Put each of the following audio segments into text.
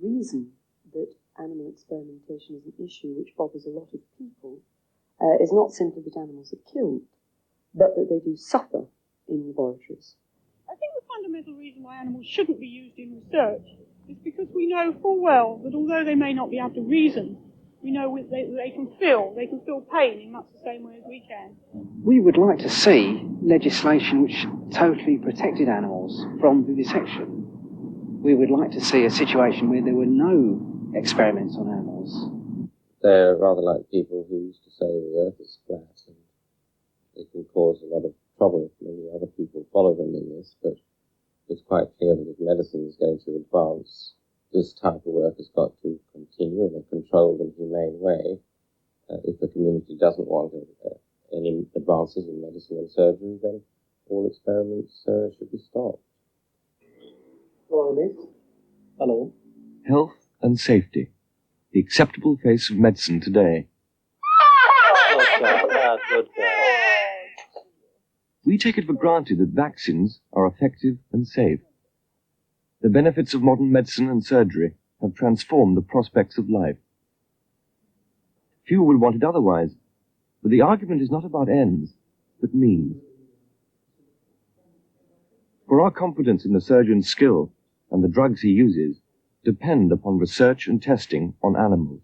reason that animal experimentation is an issue which bothers a lot of people is not simply that animals are killed, but that they do suffer in laboratories. I think the fundamental reason why animals shouldn't be used in research is because we know full well that although they may not be able to reason, we know they can feel pain in much the same way as we can. We would like to see legislation which totally protected animals from vivisection. We would like to see a situation where there were no experiments on animals. They're rather like people who used to say the earth is flat, and they can cause a lot of trouble if many other people follow them in this, but it's quite clear that if medicine is going to advance, this type of work has got to continue in a controlled and humane way. If the community doesn't want any advances in medicine and surgery, then all experiments should be stopped. Hello, Miss. Hello. Health and safety, the acceptable face of medicine today. Good girl. We take it for granted that vaccines are effective and safe. The benefits of modern medicine and surgery have transformed the prospects of life. Few will want it otherwise, but the argument is not about ends, but means. For our confidence in the surgeon's skill and the drugs he uses depend upon research and testing on animals.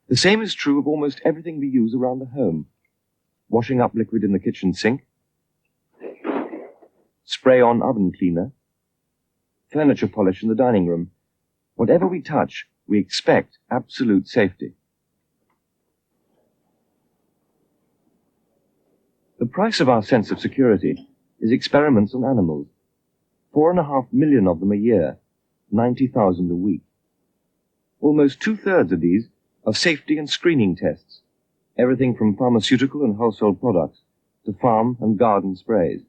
The same is true of almost everything we use around the home. Washing up liquid in the kitchen sink, spray-on oven cleaner, furniture polish in the dining room. Whatever we touch, we expect absolute safety. The price of our sense of security is experiments on animals. 4.5 million of them a year, 90,000 a week. Almost 2/3 of these are safety and screening tests, everything from pharmaceutical and household products to farm and garden sprays.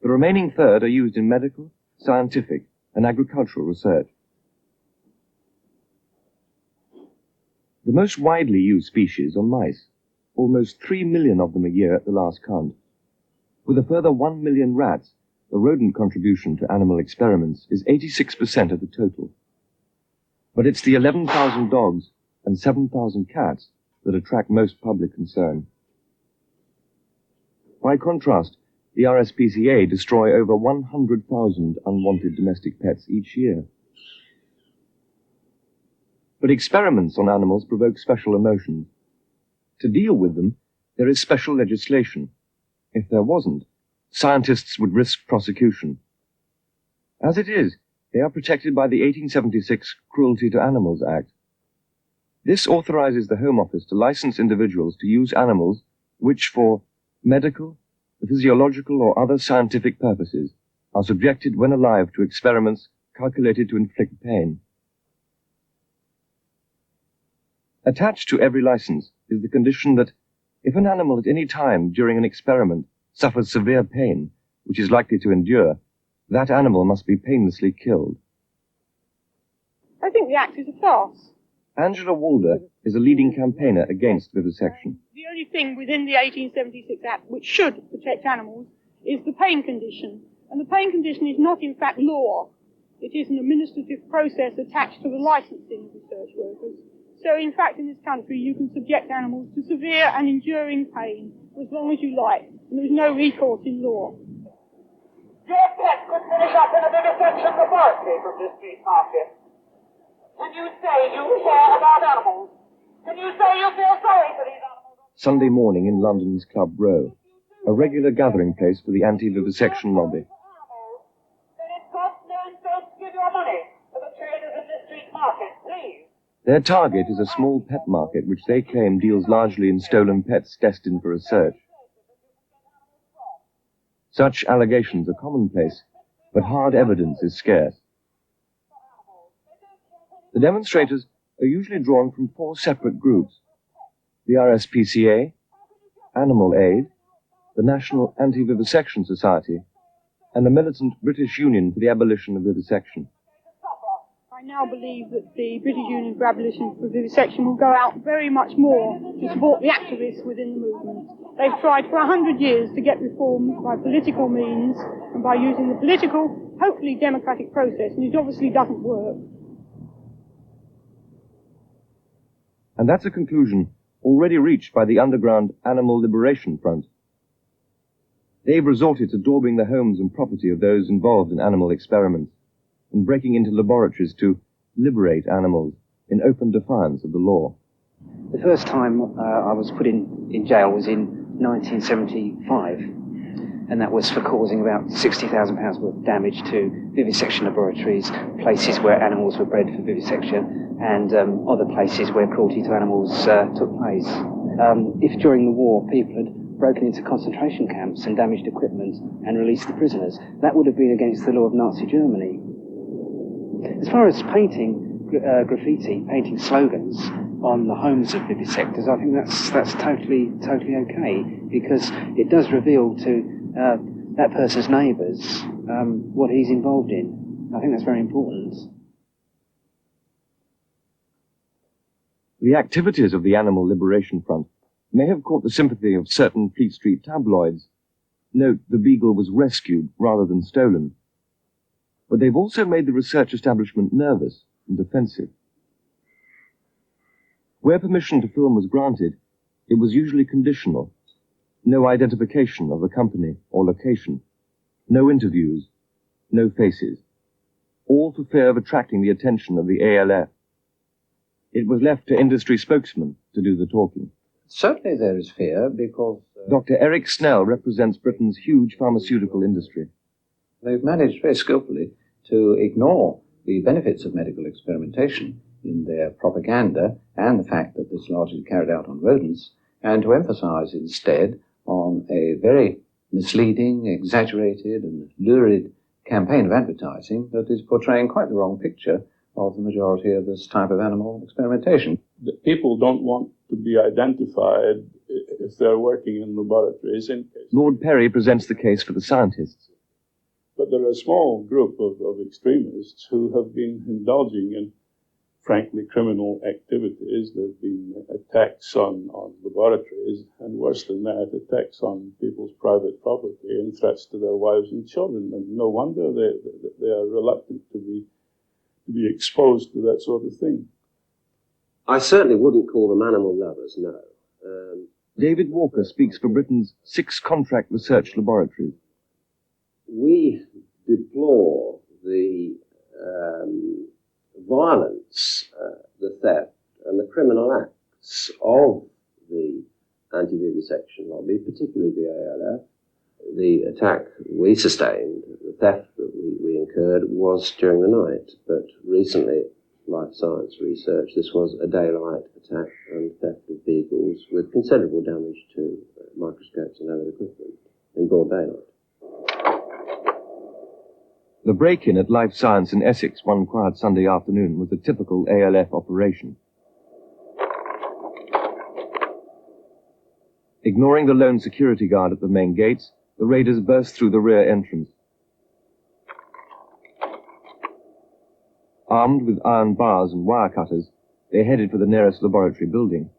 The remaining third are used in medical, scientific, and agricultural research. The most widely used species are mice, almost 3 million of them a year at the last count. With a further 1 million rats, the rodent contribution to animal experiments is 86% of the total. But it's the 11,000 dogs and 7,000 cats that attract most public concern. By contrast, the RSPCA destroy over 100,000 unwanted domestic pets each year. But experiments on animals provoke special emotions. To deal with them, there is special legislation. If there wasn't, scientists would risk prosecution. As it is, they are protected by the 1876 Cruelty to Animals Act. This authorizes the Home Office to license individuals to use animals which, for medical, physiological, or other scientific purposes, are subjected when alive to experiments calculated to inflict pain. Attached to every license is the condition that if an animal at any time during an experiment suffers severe pain, which is likely to endure, that animal must be painlessly killed. I think the Act is a farce. Angela Walder is a leading campaigner against vivisection. The only thing within the 1876 Act which should protect animals is the pain condition. And the pain condition is not in fact law. It is an administrative process attached to the licensing of research workers. So in fact in this country you can subject animals to severe and enduring pain for as long as you like. And there is no recourse in law. Your pet could finish up in a vivisection laboratory from this street market. Can you say you care about animals? Can you say you feel sorry for these animals? Sunday morning in London's Club Row, a regular gathering place for the anti-vivisection lobby. Then it's God's name don't give your money to the traders in this street market, please. Their target is a small pet market which they claim deals largely in stolen pets destined for research. Such allegations are commonplace, but hard evidence is scarce. The demonstrators are usually drawn from 4 separate groups: the RSPCA, Animal Aid, the National Anti-Vivisection Society, and the militant British Union for the Abolition of Vivisection. By now believe that the British Union for Abolition of Vivisection will go out very much more to support the activists within the movement. They've tried for 100 years to get reform by political means and by using the political, hopefully democratic process, and it obviously doesn't work. And that's a conclusion already reached by the underground Animal Liberation Front. They've resorted to daubing the homes and property of those involved in animal experiments and breaking into laboratories to liberate animals in open defiance of the law. The first time I was put in jail was in 1975, and that was for causing about £60,000 worth of damage to vivisection laboratories, places where animals were bred for vivisection, and other places where cruelty to animals took place. If during the war people had broken into concentration camps and damaged equipment and released the prisoners, that would have been against the law of Nazi Germany. As far as painting graffiti, painting slogans on the homes of vivisectors, I think that's totally okay, because it does reveal to that person's neighbours what he's involved in. I think that's very important. The activities of the Animal Liberation Front may have caught the sympathy of certain Fleet Street tabloids. Note, the beagle was rescued rather than stolen. But they've also made the research establishment nervous and defensive. Where permission to film was granted, it was usually conditional. No identification of the company or location. No interviews. No faces. All for fear of attracting the attention of the ALF. It was left to industry spokesmen to do the talking. Certainly there is fear because... Dr. Eric Snell represents Britain's huge pharmaceutical industry. They've managed very skillfully to ignore the benefits of medical experimentation in their propaganda and the fact that this largely carried out on rodents, and to emphasize instead on a very misleading, exaggerated and lurid campaign of advertising that is portraying quite the wrong picture of the majority of this type of animal experimentation. The people don't want to be identified if they're working in laboratories. Lord Perry presents the case for the scientists. But there are a small group of extremists who have been indulging in, frankly, criminal activities. There have been attacks on laboratories, and worse than that, attacks on people's private property and threats to their wives and children. And no wonder they are reluctant to be exposed to that sort of thing. I certainly wouldn't call them animal lovers, no. David Walker speaks for Britain's 6 contract research laboratories. We deplore the violence, the theft, and the criminal acts of the anti-vivisection lobby, particularly the ALF. The attack we sustained, the theft that we incurred, was during the night, but recently, life science research, this was a daylight attack and theft of beagles with considerable damage to microscopes and other equipment in broad daylight. The break-in at Life Science in Essex one quiet Sunday afternoon was a typical ALF operation. Ignoring the lone security guard at the main gates, the raiders burst through the rear entrance. Armed with iron bars and wire cutters, they headed for the nearest laboratory building.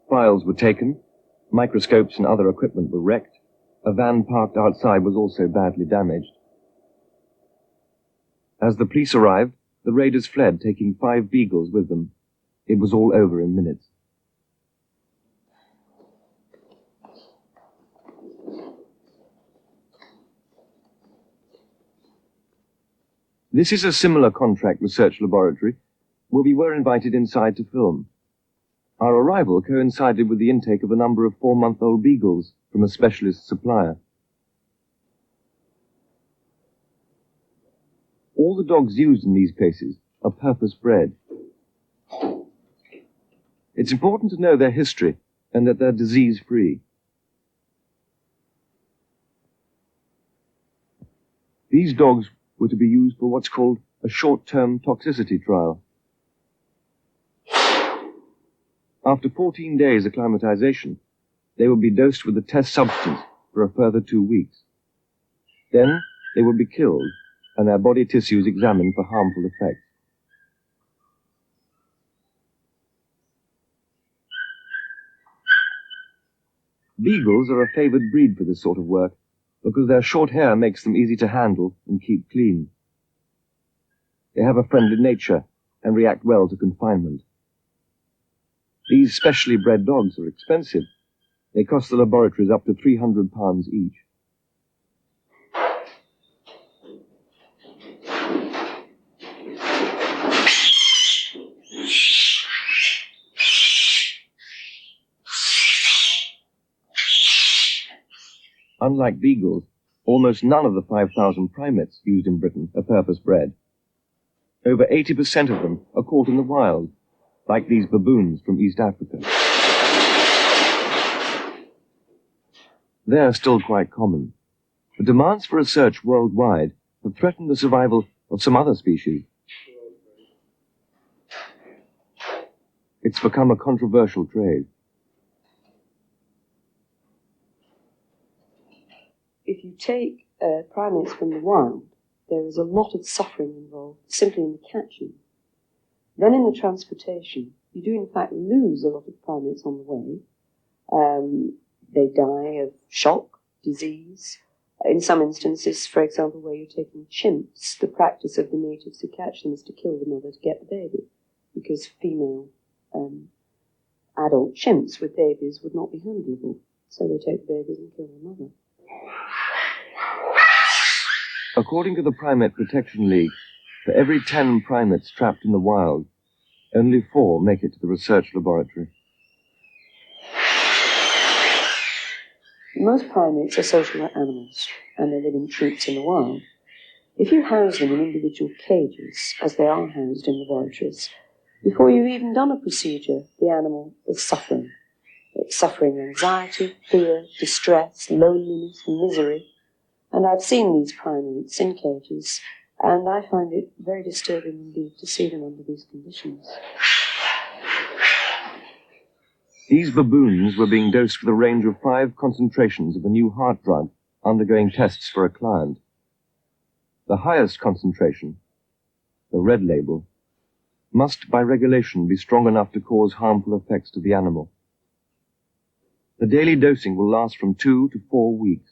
Files were taken, microscopes and other equipment were wrecked. A van parked outside was also badly damaged. As the police arrived, the raiders fled, taking 5 beagles with them. It was all over in minutes. This is a similar contract research laboratory where we were invited inside to film. Our arrival coincided with the intake of a number of 4-month-old beagles from a specialist supplier. All the dogs used in these places are purpose-bred. It's important to know their history and that they're disease-free. These dogs were to be used for what's called a short-term toxicity trial. After 14 days acclimatization, they would be dosed with the test substance for a further 2 weeks. Then they would be killed and their body tissues examined for harmful effects. Beagles are a favoured breed for this sort of work because their short hair makes them easy to handle and keep clean. They have a friendly nature and react well to confinement. These specially bred dogs are expensive. They cost the laboratories up to £300 each. Unlike beagles, almost none of the 5,000 primates used in Britain are purpose-bred. Over 80% of them are caught in the wild, like these baboons from East Africa. They are still quite common. The demands for research worldwide have threatened the survival of some other species. It's become a controversial trade. If you take primates from the wild, there is a lot of suffering involved simply in the catching. Then in the transportation, you do in fact lose a lot of primates on the way. They die of shock, disease. In some instances, for example, where you're taking chimps, the practice of the natives who catch them is to kill the mother to get the baby, because female adult chimps with babies would not be handleable. So they take the babies and kill the mother. According to the Primate Protection League, for every 10 primates trapped in the wild, only 4 make it to the research laboratory. Most primates are social animals, and they live in troops in the wild. If you house them in individual cages, as they are housed in laboratories, before you've even done a procedure, the animal is suffering. It's suffering anxiety, fear, distress, loneliness, misery. And I've seen these primates in cages, and I find it very disturbing indeed to see them under these conditions. These baboons were being dosed with a range of 5 concentrations of a new heart drug undergoing tests for a client. The highest concentration, the red label, must by regulation be strong enough to cause harmful effects to the animal. The daily dosing will last from 2 to 4 weeks.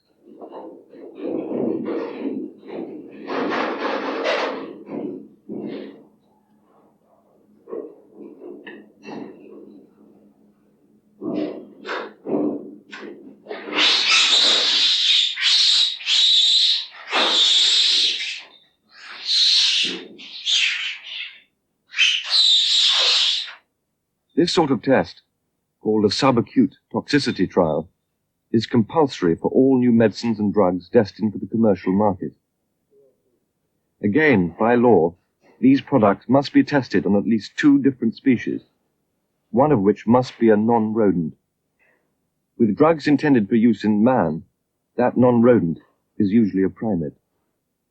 This sort of test, called a subacute toxicity trial, is compulsory for all new medicines and drugs destined for the commercial market. Again, by law, these products must be tested on at least 2 different species, one of which must be a non-rodent. With drugs intended for use in man, that non-rodent is usually a primate.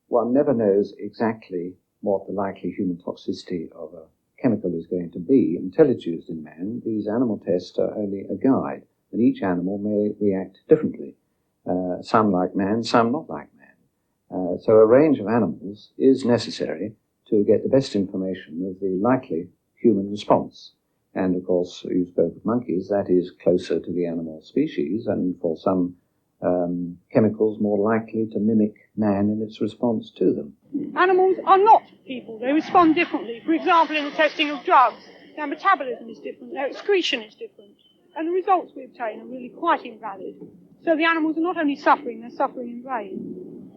One never knows exactly what the likely human toxicity of a chemical is going to be until it's used in man. These animal tests are only a guide, and each animal may react differently. Some like man, some not like man. So a range of animals is necessary to get the best information of the likely human response. And of course, you spoke of monkeys, that is closer to the animal species, and for some chemicals more likely to mimic man in its response to them. Animals are not people. They respond differently. For example, in the testing of drugs, their metabolism is different, their excretion is different, and the results we obtain are really quite invalid. So the animals are not only suffering, they're suffering in vain.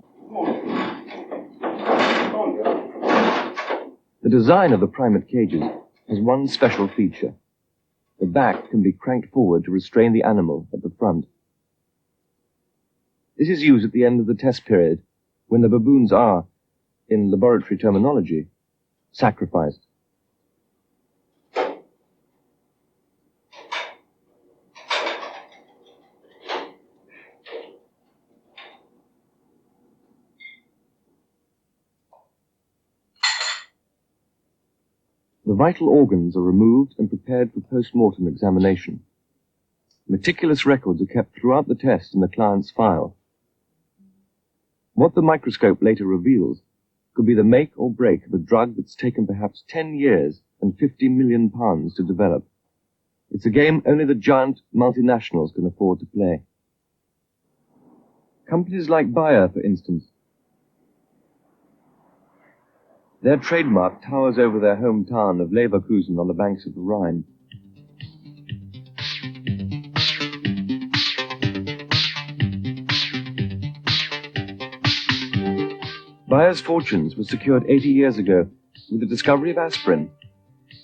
The design of the primate cages has one special feature. The back can be cranked forward to restrain the animal at the front. This is used at the end of the test period, when the baboons are, in laboratory terminology, sacrificed. The vital organs are removed and prepared for post-mortem examination. Meticulous records are kept throughout the test in the client's file. What the microscope later reveals could be the make or break of a drug that's taken perhaps 10 years and £50 million to develop. It's a game only the giant multinationals can afford to play. Companies like Bayer, for instance. Their trademark towers over their hometown of Leverkusen on the banks of the Rhine. Bayer's fortunes were secured 80 years ago with the discovery of aspirin.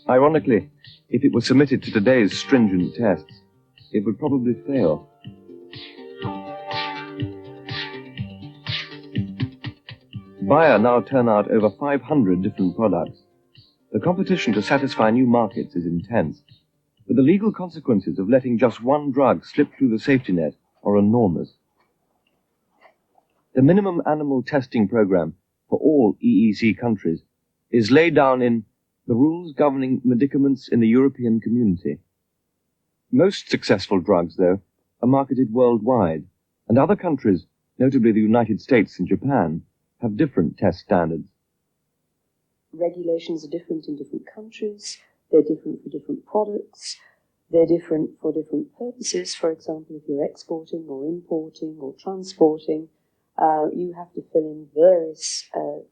Ironically, if it were submitted to today's stringent tests, it would probably fail. Bayer now turn out over 500 different products. The competition to satisfy new markets is intense, but the legal consequences of letting just one drug slip through the safety net are enormous. The minimum animal testing program for all EEC countries is laid down in the rules governing medicaments in the European community. Most successful drugs, though, are marketed worldwide, and other countries, notably the United States and Japan, have different test standards. Regulations are different in different countries, they're different for different products, they're different for different purposes. For example, if you're exporting or importing or transporting, you have to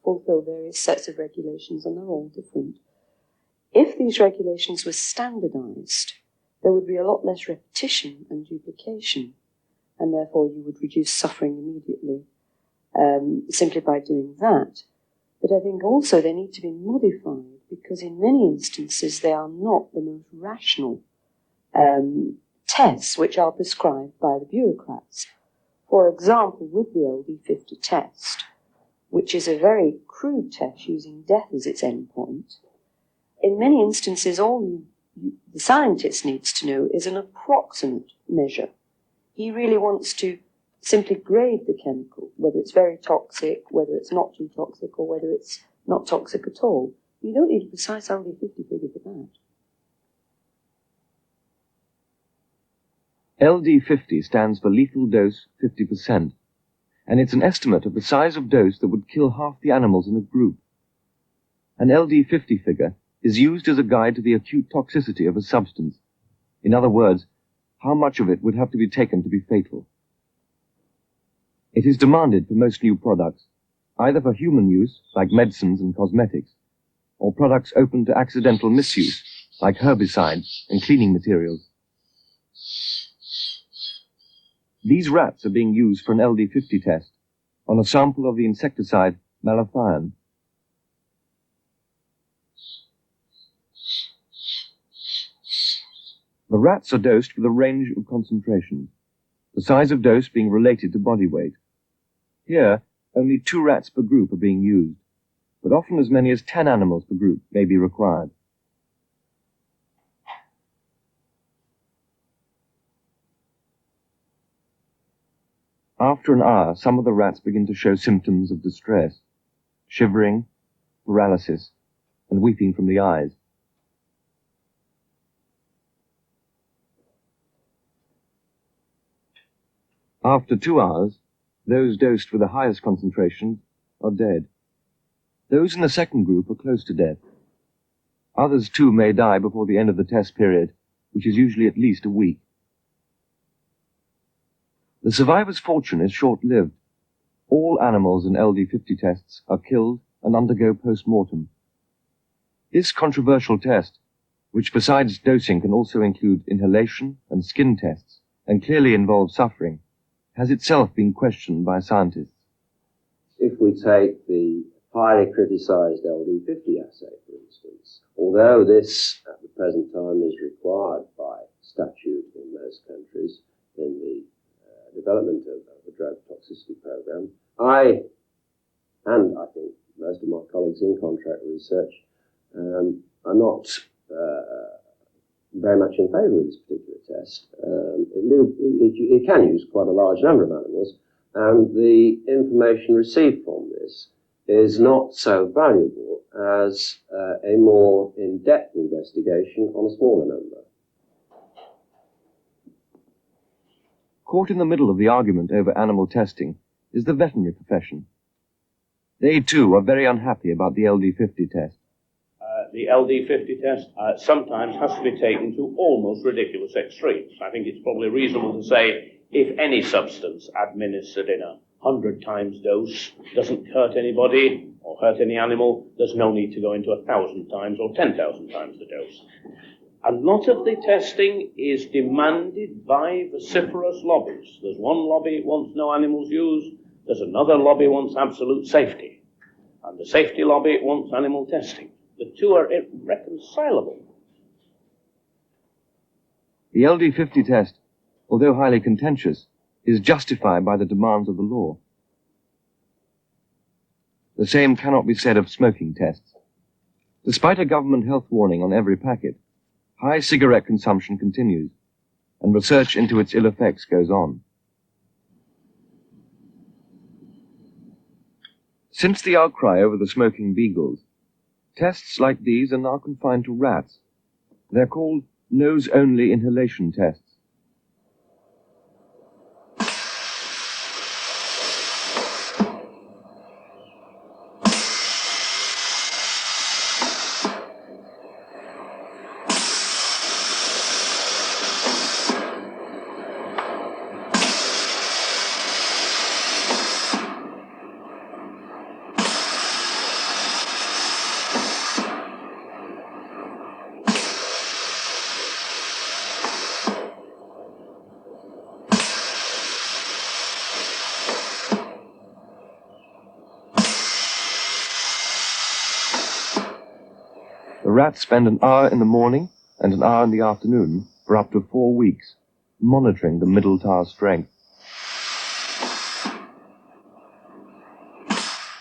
fulfill various sets of regulations, and they're all different. If these regulations were standardized, there would be a lot less repetition and duplication, and therefore you would reduce suffering immediately simply by doing that. But I think also they need to be modified, because in many instances they are not the most rational tests which are prescribed by the bureaucrats. For example, with the LD50 test, which is a very crude test using death as its endpoint, in many instances all the scientist needs to know is an approximate measure. He really wants to simply grade the chemical, whether it's very toxic, whether it's not too toxic, or whether it's not toxic at all. You don't need a precise LD50 figure for that. LD50 stands for lethal dose 50%, and it's an estimate of the size of dose that would kill half the animals in a group. An LD50 figure is used as a guide to the acute toxicity of a substance. In other words, how much of it would have to be taken to be fatal. It is demanded for most new products, either for human use, like medicines and cosmetics, or products open to accidental misuse, like herbicides and cleaning materials. These rats are being used for an LD50 test on a sample of the insecticide malathion. The rats are dosed with a range of concentrations, the size of dose being related to body weight. Here, only 2 rats per group are being used, but often as many as 10 animals per group may be required. After an hour, some of the rats begin to show symptoms of distress, shivering, paralysis, and weeping from the eyes. After 2 hours, those dosed with the highest concentration are dead. Those in the second group are close to death. Others too may die before the end of the test period, which is usually at least a week. The survivor's fortune is short-lived. All animals in LD50 tests are killed and undergo post-mortem. This controversial test, which besides dosing can also include inhalation and skin tests, and clearly involves suffering, has itself been questioned by scientists. If we take the highly criticised LD50 assay, for instance, although this at the present time is required by statute in most countries in the development of a drug toxicity program, I think most of my colleagues in contract research are not very much in favour of this particular test. It can use quite a large number of animals, and the information received from this is not so valuable as a more in-depth investigation on a smaller number. Caught in the middle of the argument over animal testing is the veterinary profession. They too are very unhappy about the LD50 test. The LD50 test sometimes has to be taken to almost ridiculous extremes. I think it's probably reasonable to say if any substance administered in 100 times dose doesn't hurt anybody or hurt any animal, there's no need to go into 1,000 times or 10,000 times the dose. A lot of the testing is demanded by vociferous lobbies. There's one lobby wants no animals used, there's another lobby wants absolute safety, and the safety lobby wants animal testing. The two are irreconcilable. The LD50 test, although highly contentious, is justified by the demands of the law. The same cannot be said of smoking tests. Despite a government health warning on every packet, high cigarette consumption continues, and research into its ill effects goes on. Since the outcry over the smoking beagles, tests like these are now confined to rats. They're called nose-only inhalation tests. The rats spend an hour in the morning and an hour in the afternoon for up to 4 weeks, monitoring the middle tower strength.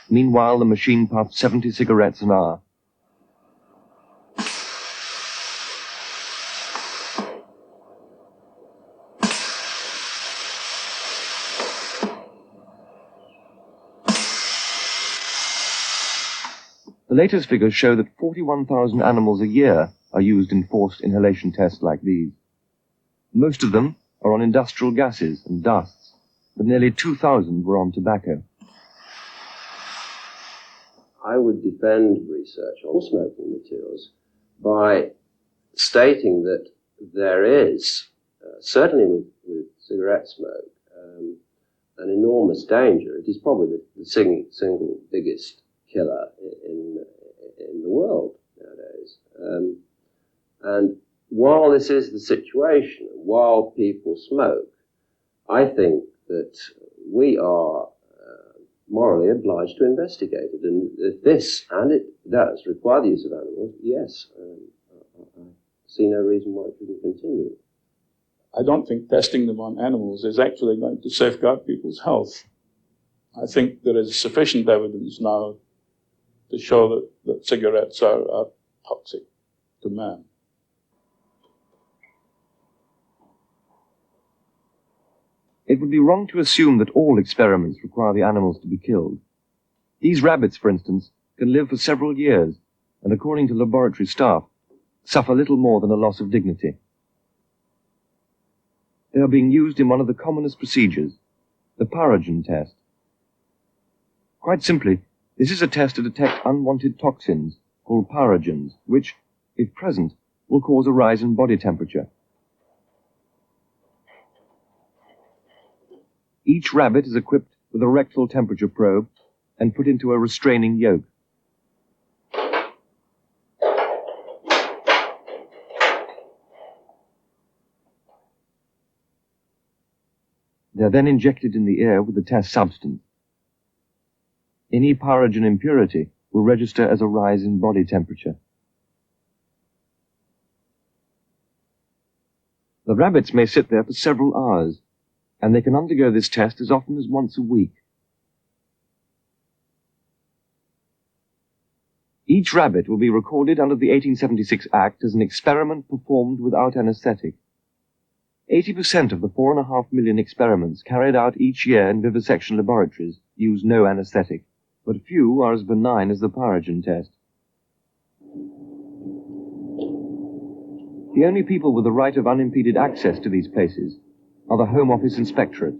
Meanwhile, the machine puffs 70 cigarettes an hour. The latest figures show that 41,000 animals a year are used in forced inhalation tests like these. Most of them are on industrial gases and dusts, but nearly 2,000 were on tobacco. I would defend research on smoking materials by stating that there is, certainly with cigarette smoke, an enormous danger. It is probably the single biggest killer in the world nowadays. And while this is the situation, while people smoke, I think that we are morally obliged to investigate it. And if this, and it does, require the use of animals, yes, I see no reason why it shouldn't continue. I don't think testing them on animals is actually going to safeguard people's health. I think there is sufficient evidence now to show that cigarettes are toxic to man. It would be wrong to assume that all experiments require the animals to be killed. These rabbits, for instance, can live for several years, and according to laboratory staff, suffer little more than a loss of dignity. They are being used in one of the commonest procedures, the pyrogen test. Quite simply, this is a test to detect unwanted toxins, called pyrogens, which, if present, will cause a rise in body temperature. Each rabbit is equipped with a rectal temperature probe and put into a restraining yoke. They are then injected in the air with the test substance. Any pyrogen impurity will register as a rise in body temperature. The rabbits may sit there for several hours, and they can undergo this test as often as once a week. Each rabbit will be recorded under the 1876 Act as an experiment performed without anesthetic. 80% of the 4.5 million experiments carried out each year in vivisection laboratories use no anesthetic, but few are as benign as the pyrogen test. The only people with the right of unimpeded access to these places are the Home Office Inspectorate.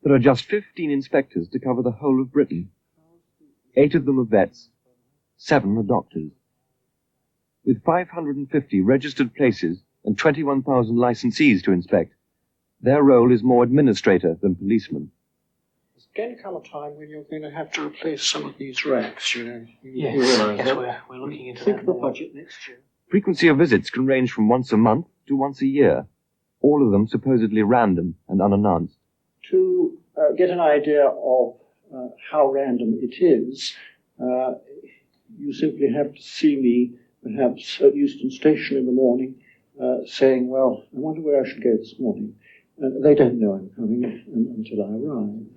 There are just 15 inspectors to cover the whole of Britain. 8 of them are vets, 7 are doctors. With 550 registered places and 21,000 licensees to inspect, their role is more administrator than policeman. There's going to come a time when you're going to have to replace some of these racks, you know. Yes, we're looking into Think that of the more. budget next year. Frequency of visits can range from once a month to once a year, all of them supposedly random and unannounced. To get an idea of how random it is, you simply have to see me perhaps at Euston Station in the morning saying, well, I wonder where I should go this morning. They don't know I'm coming until I arrive.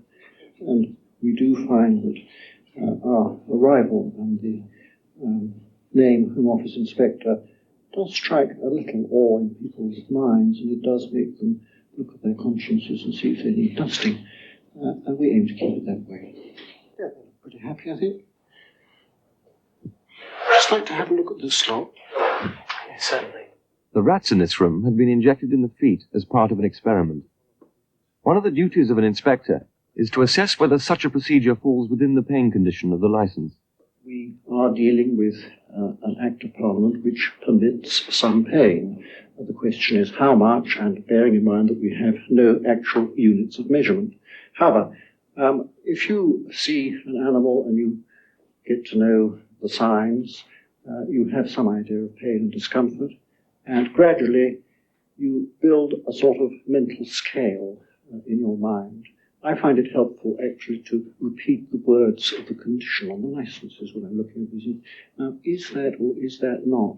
And we do find that our arrival and the name Home Office Inspector does strike a little awe in people's minds, and it does make them look at their consciences and see if they need dusting. And we aim to keep it that way. Yeah, they're pretty happy, I think. I'd just like to have a look at this lot. Yes, certainly. The rats in this room had been injected in the feet as part of an experiment. One of the duties of an inspector is to assess whether such a procedure falls within the pain condition of the license. We are dealing with an Act of Parliament which permits some pain. The question is how much, and bearing in mind that we have no actual units of measurement. However, if you see an animal and you get to know the signs, you have some idea of pain and discomfort, and gradually you build a sort of mental scale in your mind. I find it helpful actually to repeat the words of the condition on the licenses when I'm looking at these. Now, is that or is that not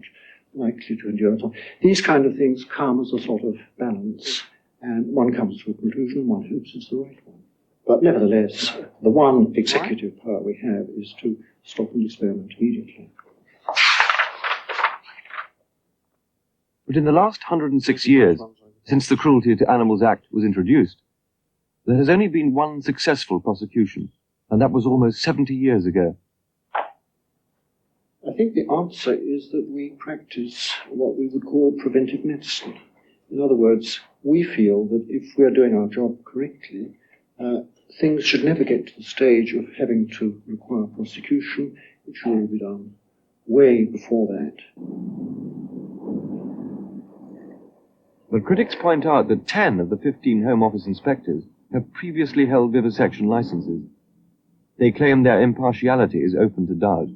likely to endure? These kind of things come as a sort of balance, and one comes to a conclusion and one hopes it's the right one. But nevertheless, the one executive power we have is to stop an experiment immediately. But in the last 106 years, since the Cruelty to Animals Act was introduced, there has only been one successful prosecution, and that was almost 70 years ago. I think the answer is that we practice what we would call preventive medicine. In other words, we feel that if we're doing our job correctly, things should never get to the stage of having to require prosecution. It should all be done way before that. But critics point out that 10 of the 15 Home Office inspectors have previously held vivisection licenses. They claim their impartiality is open to doubt.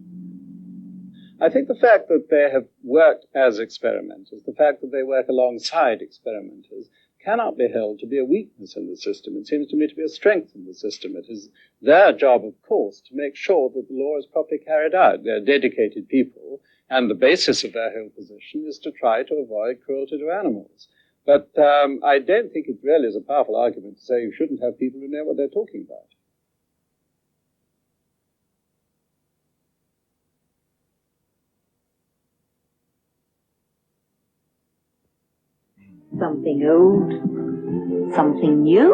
I think the fact that they have worked as experimenters, the fact that they work alongside experimenters, cannot be held to be a weakness in the system. It seems to me to be a strength in the system. It is their job, of course, to make sure that the law is properly carried out. They're dedicated people, and the basis of their whole position is to try to avoid cruelty to animals. But I don't think it really is a powerful argument to say you shouldn't have people who know what they're talking about. Something old, something new,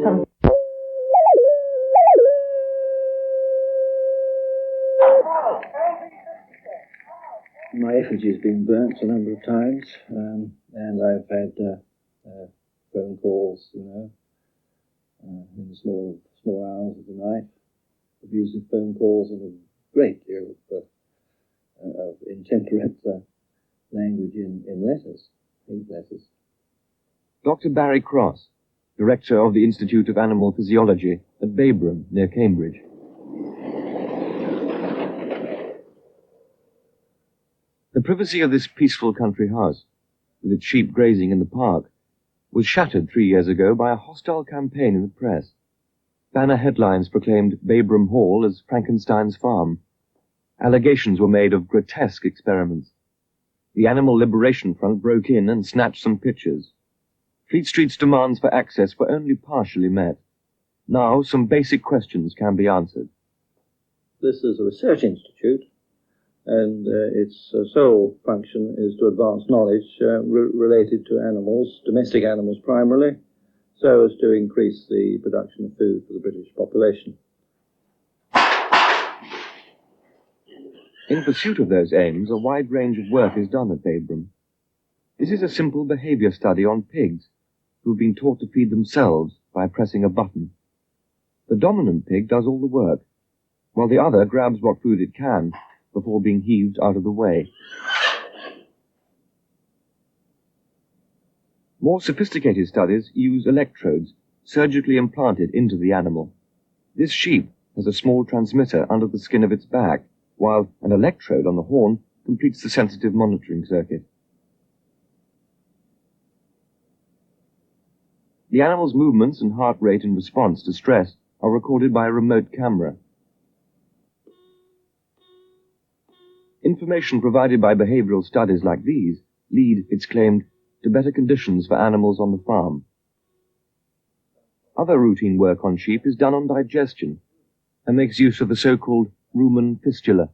something... My effigy has been burnt a number of times, and I've had phone calls, in the small hours of the night, abusive phone calls, and a great deal of intemperate language in letters, hate letters. Dr. Barry Cross, director of the Institute of Animal Physiology at Babram, near Cambridge. The privacy of this peaceful country house, with its sheep grazing in the park, was shattered 3 years ago by a hostile campaign in the press. Banner headlines proclaimed Babram Hall as Frankenstein's farm. Allegations were made of grotesque experiments. The Animal Liberation Front broke in and snatched some pictures. Fleet Street's demands for access were only partially met. Now some basic questions can be answered. This is a research institute, and its sole function is to advance knowledge related to animals, domestic animals primarily, so as to increase the production of food for the British population. In pursuit of those aims, a wide range of work is done at Babram. This is a simple behavior study on pigs, who've been taught to feed themselves by pressing a button. The dominant pig does all the work, while the other grabs what food it can before being heaved out of the way. More sophisticated studies use electrodes surgically implanted into the animal. This sheep has a small transmitter under the skin of its back, while an electrode on the horn completes the sensitive monitoring circuit. The animal's movements and heart rate in response to stress are recorded by a remote camera. Information provided by behavioral studies like these lead, it's claimed, to better conditions for animals on the farm. Other routine work on sheep is done on digestion and makes use of the so-called rumen fistula.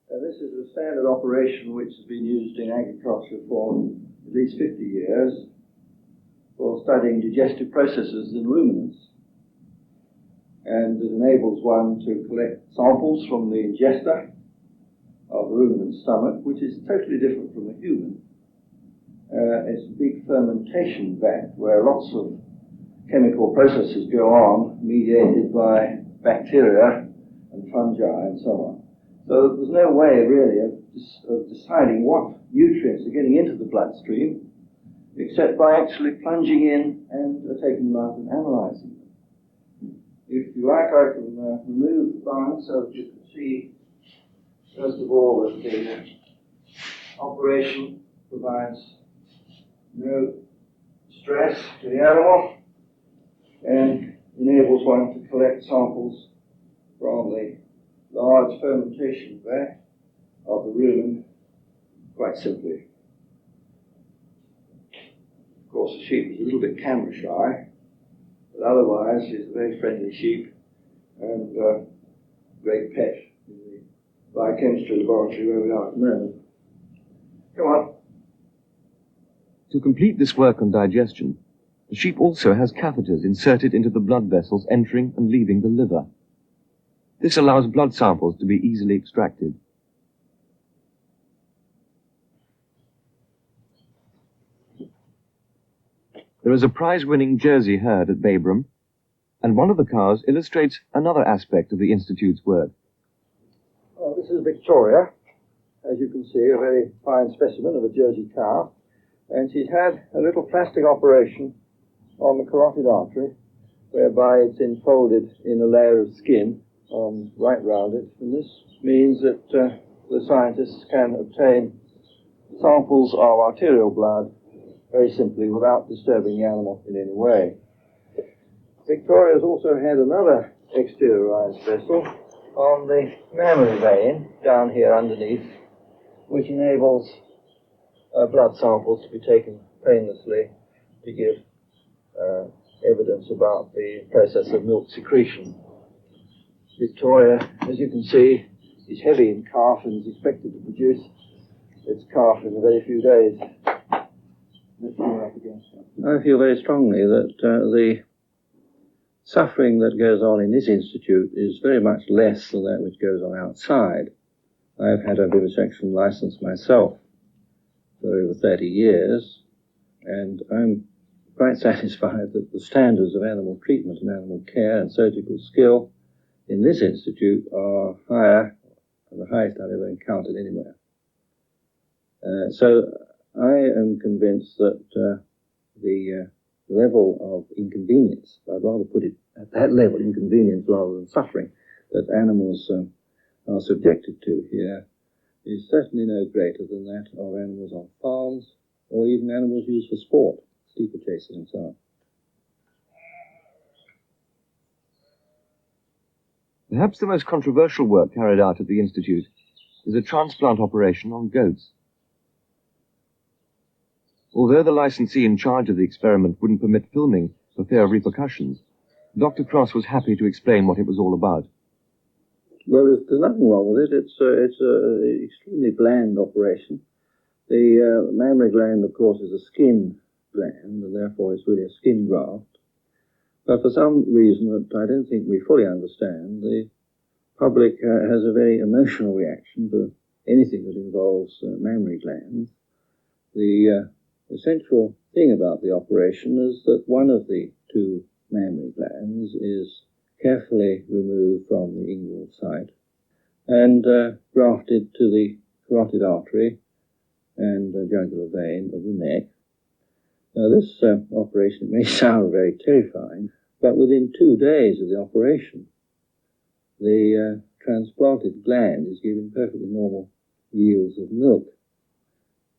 This is a standard operation which has been used in agriculture for at least 50 years for studying digestive processes in ruminants. And it enables one to collect samples from the ingesta of the ruminant's stomach, which is totally different from the human. It's a big fermentation vat where lots of chemical processes go on, mediated by bacteria and fungi and so on. So there's no way really of deciding what nutrients are getting into the bloodstream except by actually plunging in and taking them out and analysing them. If you like, I can remove the bung so that you can see, first of all, that the operation provides no stress to the animal and enables one to collect samples from the large fermentation vat of the rumen quite simply. Of course, the sheep is a little bit camera shy, but otherwise she's a very friendly sheep and great pet in the biochemistry laboratory where we are at the moment. Come on. To complete this work on digestion, the sheep also has catheters inserted into the blood vessels entering and leaving the liver. This allows blood samples to be easily extracted. There is a prize-winning Jersey herd at Babram, and one of the cows illustrates another aspect of the Institute's work. Well, this is Victoria, as you can see, a very fine specimen of a Jersey cow, and she's had a little plastic operation on the carotid artery, whereby it's enfolded in a layer of skin right round it, and this means that the scientists can obtain samples of arterial blood very simply without disturbing the animal in any way. Victoria's also had another exteriorized vessel on the mammary vein down here underneath, which enables blood samples to be taken painlessly to give evidence about the process of milk secretion. Victoria, as you can see, is heavy in calf and is expected to produce its calf in a very few days. I feel very strongly that the suffering that goes on in this institute is very much less than that which goes on outside. I've had a vivisection license myself for over 30 years, and I'm quite satisfied that the standards of animal treatment and animal care and surgical skill in this institute are higher than the highest I've ever encountered anywhere. So I am convinced that the level of inconvenience, I'd rather put it at that level, inconvenience rather than suffering, that animals are subjected to here is certainly no greater than that of animals on farms or even animals used for sport, steeplechasing and so on. Perhaps the most controversial work carried out at the Institute is a transplant operation on goats. Although the licensee in charge of the experiment wouldn't permit filming for fear of repercussions, Dr. Cross was happy to explain what it was all about. Well, there's nothing wrong with it. It's an extremely bland operation. The mammary gland, of course, is a skin gland, and therefore it's really a skin graft. But for some reason that I don't think we fully understand, the public has a very emotional reaction to anything that involves mammary glands. The essential thing about the operation is that one of the two mammary glands is carefully removed from the inguinal site and grafted to the carotid artery and jugular vein of the neck. Now this operation may sound very terrifying, but within 2 days of the operation, the transplanted gland is giving perfectly normal yields of milk.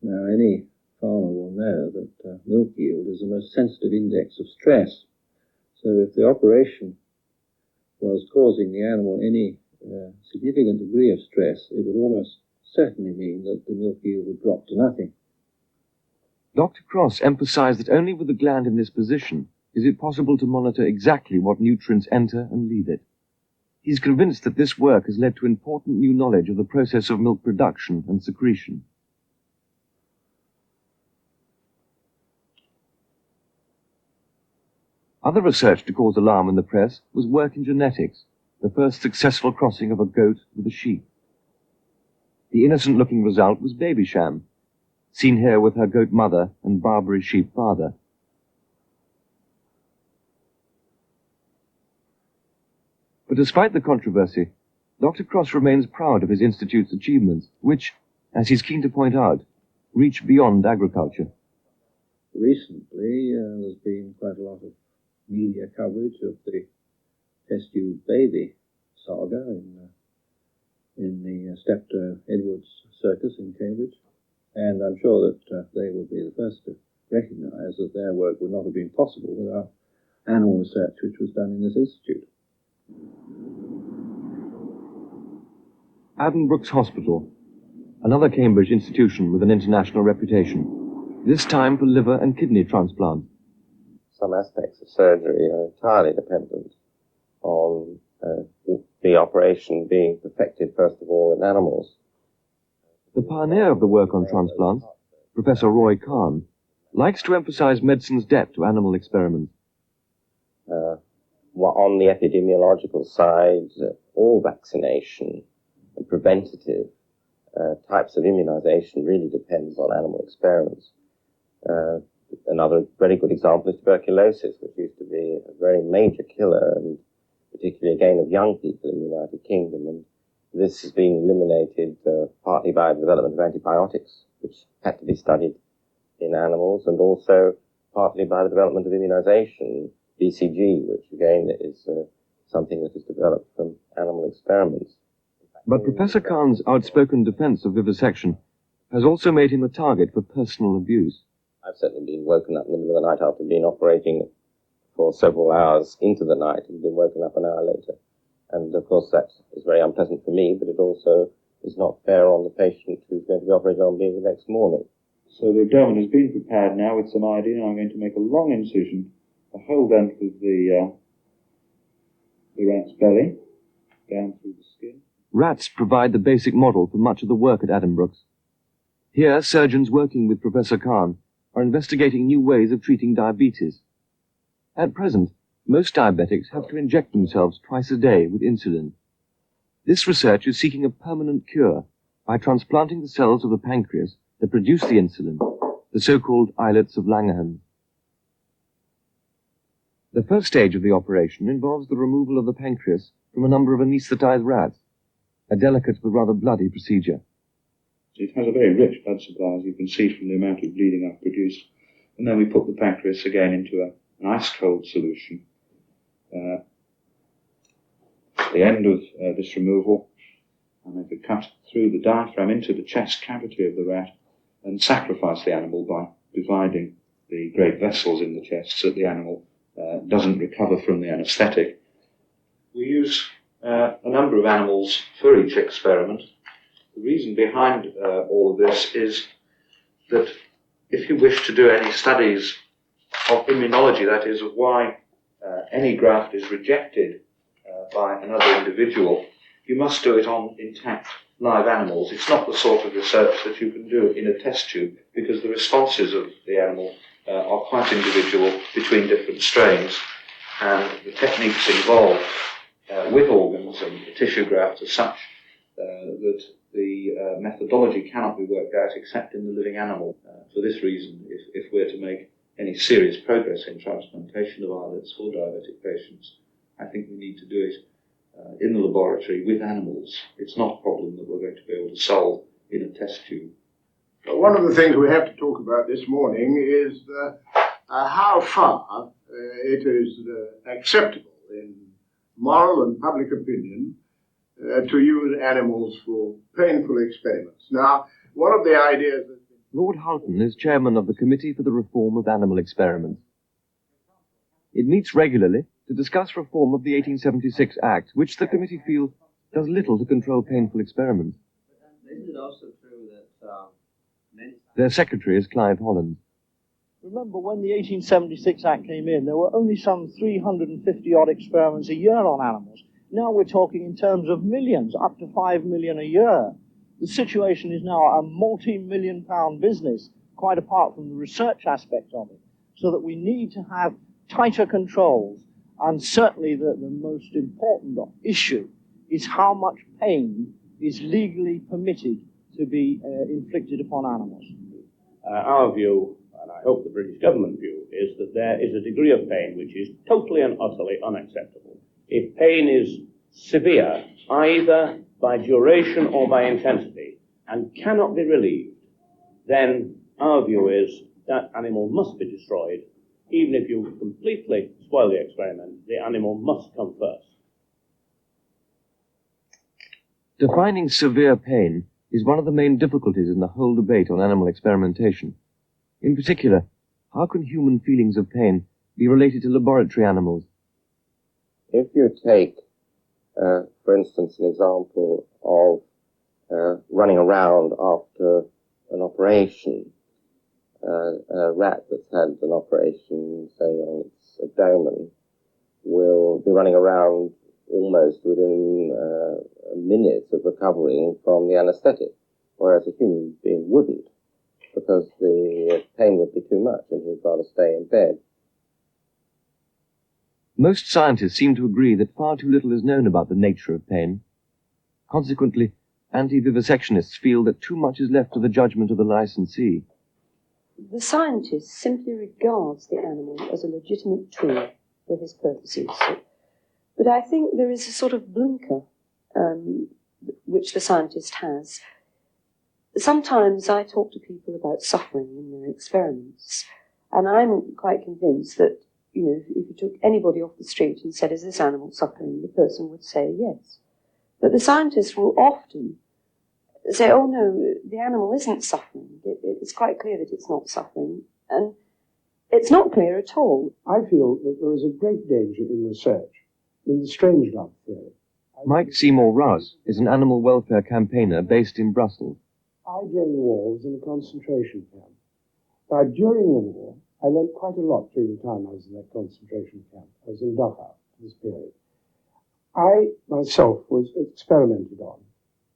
Now any farmer will know that milk yield is the most sensitive index of stress. So if the operation was causing the animal any significant degree of stress, it would almost certainly mean that the milk yield would drop to nothing. Dr. Cross emphasized that only with the gland in this position is it possible to monitor exactly what nutrients enter and leave it. He's convinced that this work has led to important new knowledge of the process of milk production and secretion. Other research to cause alarm in the press was work in genetics, the first successful crossing of a goat with a sheep. The innocent-looking result was Babysham, seen here with her goat mother and Barbary sheep father. But despite the controversy, Dr. Cross remains proud of his institute's achievements, which, as he's keen to point out, reach beyond agriculture. Recently, there's been quite a lot of media coverage of the test tube baby saga in the Steptoe Edwards Circus in Cambridge, and I'm sure that they would be the first to recognise that their work would not have been possible without animal research which was done in this institute. Addenbrooke's Hospital, another Cambridge institution with an international reputation, this time for liver and kidney transplant. Some aspects of surgery are entirely dependent on the operation being perfected, first of all, in animals. The pioneer of the work on transplants, Professor Roy Kahn, likes to emphasize medicine's debt to animal experiments. On the epidemiological side, all vaccination and preventative types of immunization really depends on animal experiments. Another very good example is tuberculosis, which used to be a very major killer, and particularly again of young people in the United Kingdom. And this has been eliminated partly by the development of antibiotics, which had to be studied in animals, and also partly by the development of immunization, BCG, which again is something that is developed from animal experiments. But Professor Kahn's outspoken defense of vivisection has also made him a target for personal abuse. I've certainly been woken up in the middle of the night after being operating for several hours into the night and been woken up an hour later. And of course that is very unpleasant for me, but it also is not fair on the patient who's going to be operated on being the next morning. So the abdomen has been prepared now with some iodine. I'm going to make a long incision, the whole length of the rat's belly, down through the skin. Rats provide the basic model for much of the work at Addenbrooke's. Here, surgeons working with Professor Kahn are investigating new ways of treating diabetes. At present, most diabetics have to inject themselves twice a day with insulin. This research is seeking a permanent cure by transplanting the cells of the pancreas that produce the insulin, the so-called islets of Langerhans. The first stage of the operation involves the removal of the pancreas from a number of anesthetized rats, a delicate but rather bloody procedure. It has a very rich blood supply, as you can see from the amount of bleeding I've produced. And then we put the pancreas again into an ice-cold solution. At the end of this removal, I make a cut through the diaphragm into the chest cavity of the rat and sacrifice the animal by dividing the great vessels in the chest so that the animal doesn't recover from the anesthetic. We use a number of animals for each experiment. The reason behind all of this is that if you wish to do any studies of immunology, that is, of why any graft is rejected by another individual, you must do it on intact live animals. It's not the sort of research that you can do in a test tube, because the responses of the animal are quite individual between different strains, and the techniques involved with organs and tissue grafts are such that the methodology cannot be worked out except in the living animal. For this reason, if we're to make any serious progress in transplantation of islets for diabetic patients, I think we need to do it in the laboratory with animals. It's not a problem that we're going to be able to solve in a test tube. One of the things we have to talk about this morning is how far it is acceptable in moral and public opinion to use animals for painful experiments. Now, one of the ideas that... Lord Houghton is chairman of the Committee for the Reform of Animal Experiments. It meets regularly to discuss reform of the 1876 Act, which the committee feels does little to control painful experiments. Isn't it also true that Their secretary is Clive Holland. Remember, when the 1876 Act came in, there were only some 350-odd experiments a year on animals. Now we're talking in terms of millions, up to 5 million a year. The situation is now a multi-million-pound business, quite apart from the research aspect of it, so that we need to have tighter controls. And certainly the most important issue is how much pain is legally permitted to be inflicted upon animals. Our view, and I hope the British government view, is that there is a degree of pain which is totally and utterly unacceptable. If pain is severe, either by duration or by intensity, and cannot be relieved, then our view is that animal must be destroyed. Even if you completely spoil the experiment, the animal must come first. Defining severe pain is one of the main difficulties in the whole debate on animal experimentation. In particular, how can human feelings of pain be related to laboratory animals? If you take, for instance, an example of running around after an operation, a rat that's had an operation, say, on its abdomen, will be running around almost within minutes of recovering from the anesthetic, whereas a human being wouldn't, because the pain would be too much and he'd rather stay in bed. Most scientists seem to agree that far too little is known about the nature of pain. Consequently, anti-vivisectionists feel that too much is left to the judgment of the licensee. The scientist simply regards the animal as a legitimate tool for his purposes. But I think there is a sort of blinker which the scientist has. Sometimes I talk to people about suffering in their experiments, and I'm quite convinced that, you know, if you took anybody off the street and said, is this animal suffering, the person would say yes. But the scientist will often say, oh no, the animal isn't suffering. It's quite clear that it's not suffering, and it's not clear at all. I feel that there is a great danger in research, in the strange love theory. Mike Seymour Rouse is an animal welfare campaigner based in Brussels. I, during the war, was in a concentration camp. Now, during the war, I learned quite a lot during the time I was in that concentration camp. I was in Dachau for this period. I, myself, was experimented on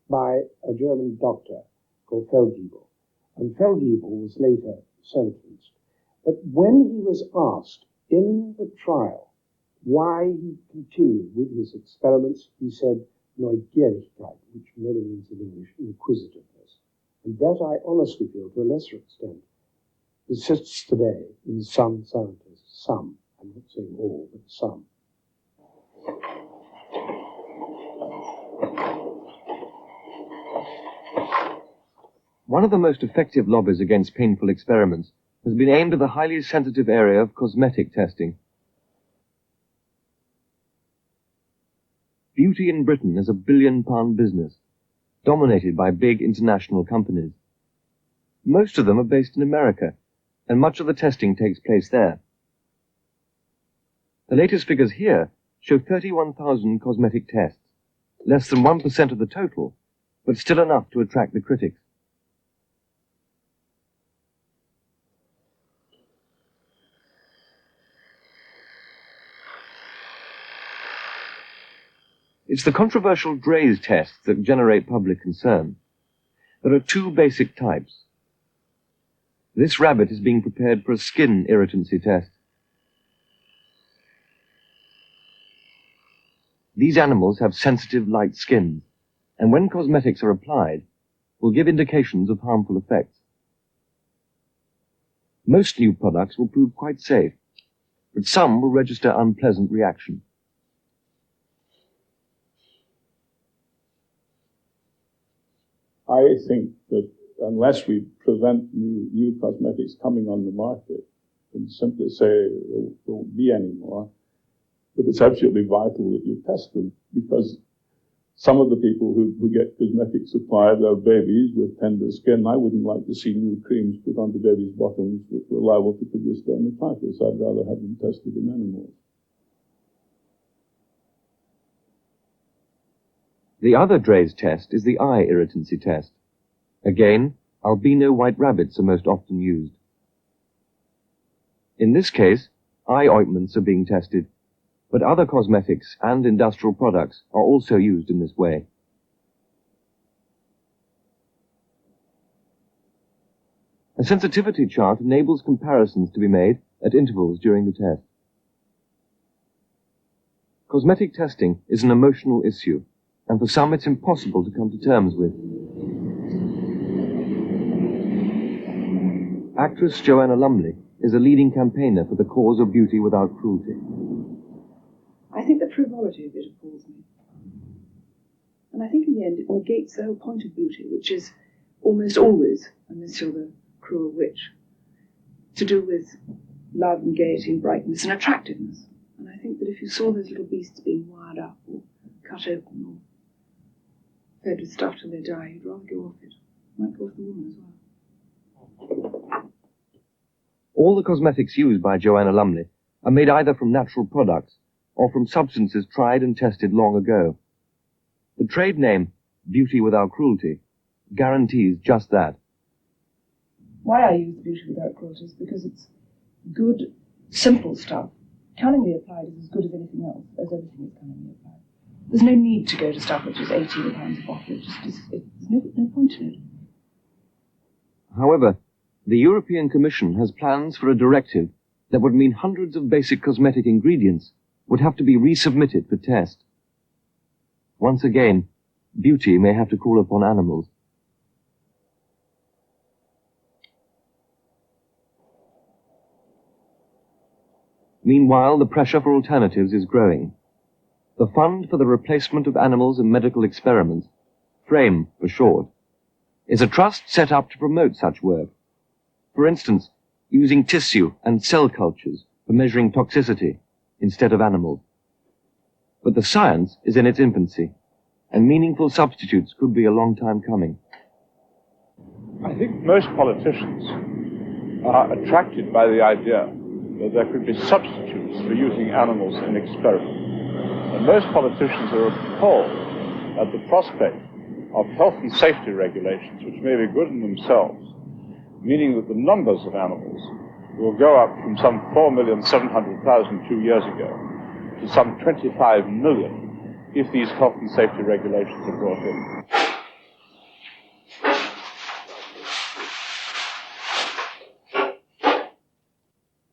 by a German doctor called Feldgiebel. And Feldgiebel was later sentenced. But when he was asked in the trial why he continued with his experiments, he said, Neugierigkeit, which really means in English, inquisitiveness. And that, I honestly feel, to a lesser extent, persists today in some scientists. Some. I'm not saying all, but some. One of the most effective lobbies against painful experiments has been aimed at the highly sensitive area of cosmetic testing. Beauty in Britain is a billion-pound business, dominated by big international companies. Most of them are based in America, and much of the testing takes place there. The latest figures here show 31,000 cosmetic tests, less than 1% of the total, but still enough to attract the critics. It's the controversial Dray's tests that generate public concern. There are two basic types. This rabbit is being prepared for a skin irritancy test. These animals have sensitive, light skins, and when cosmetics are applied, will give indications of harmful effects. Most new products will prove quite safe, but some will register unpleasant reaction. I think that unless we prevent new cosmetics coming on the market and simply say there won't be any more, but it's absolutely vital that you test them, because some of the people who get cosmetic supply their babies with tender skin, I wouldn't like to see new creams put onto babies' bottoms which were liable to produce dermatitis. I'd rather have them tested in animals. The other Drey's test is the eye irritancy test. Again, albino white rabbits are most often used. In this case, eye ointments are being tested, but other cosmetics and industrial products are also used in this way. A sensitivity chart enables comparisons to be made at intervals during the test. Cosmetic testing is an emotional issue, and for some it's impossible to come to terms with. Actress Joanna Lumley is a leading campaigner for the cause of beauty without cruelty. I think the frivolity of it appalls me. And I think in the end it negates the whole point of beauty, which is almost always, unless you're the cruel witch, to do with love and gaiety and brightness and attractiveness. And I think that if you saw those little beasts being wired up or cut open or fed with stuff till they die, you'd rather go off it. You might go off the woman as well. All the cosmetics used by Joanna Lumley are made either from natural products or from substances tried and tested long ago. The trade name, Beauty Without Cruelty, guarantees just that. Why I use Beauty Without Cruelty is because it's good, simple stuff. Cunningly applied is as good as anything else, as everything is cunningly applied. There's no need to go to stuff which is £18 a bottle. There's no point in it. However, the European Commission has plans for a directive that would mean hundreds of basic cosmetic ingredients would have to be resubmitted for test. Once again, beauty may have to call upon animals. Meanwhile, the pressure for alternatives is growing. The Fund for the Replacement of Animals in Medical Experiments, FRAME for short, is a trust set up to promote such work. For instance, using tissue and cell cultures for measuring toxicity instead of animals. But the science is in its infancy, and meaningful substitutes could be a long time coming. I think most politicians are attracted by the idea that there could be substitutes for using animals in experiments. And most politicians are appalled at the prospect of health and safety regulations, which may be good in themselves, meaning that the numbers of animals will go up from some 4,700,000 2 years ago to some 25 million if these health and safety regulations are brought in.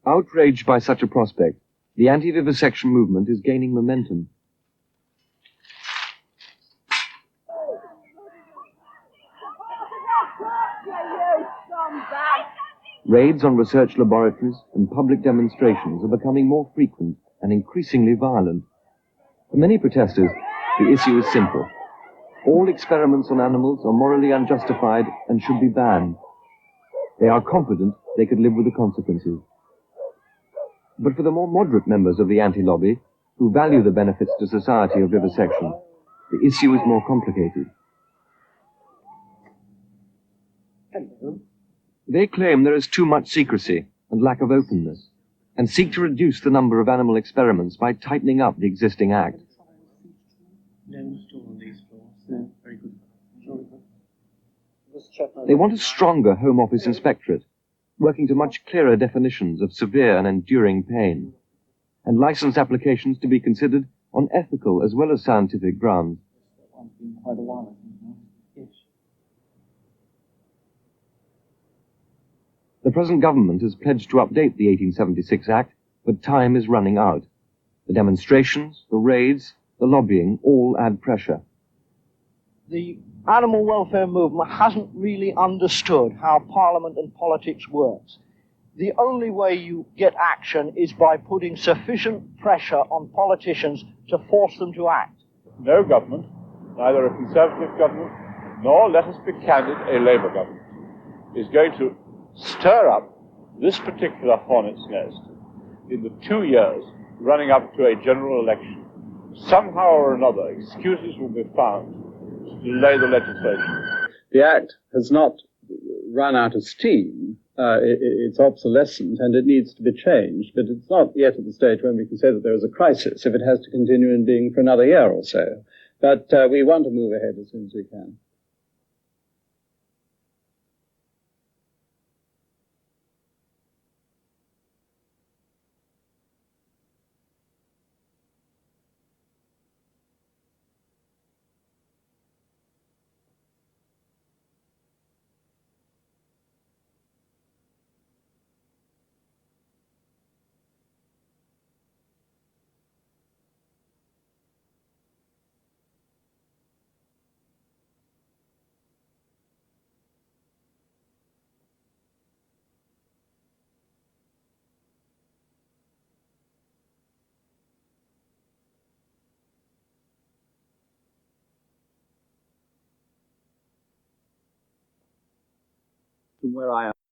Outraged by such a prospect, the anti-vivisection movement is gaining momentum. Raids on research laboratories and public demonstrations are becoming more frequent and increasingly violent. For many protesters, the issue is simple. All experiments on animals are morally unjustified and should be banned. They are confident they could live with the consequences. But for the more moderate members of the anti-lobby, who value the benefits to society of vivisection, the issue is more complicated. Hello. They claim there is too much secrecy and lack of openness, and seek to reduce the number of animal experiments by tightening up the existing act. They want a stronger Home Office inspectorate, working to much clearer definitions of severe and enduring pain, and license applications to be considered on ethical as well as scientific grounds. The present government has pledged to update the 1876 Act, but time is running out. The demonstrations, the raids, the lobbying all add pressure. The animal welfare movement hasn't really understood how Parliament and politics works. the only way you get action is by putting sufficient pressure on politicians to force them to act. No government, neither a Conservative government nor, let us be candid, a Labour government, is going to stir up this particular hornet's nest in the 2 years running up to a general election. Somehow or another, excuses will be found to delay the legislation. The Act has not run out of steam. It's obsolescent and it needs to be changed, but it's not yet at the stage when we can say that there is a crisis if it has to continue in being for another year or so. But we want to move ahead as soon as we can. From where I am.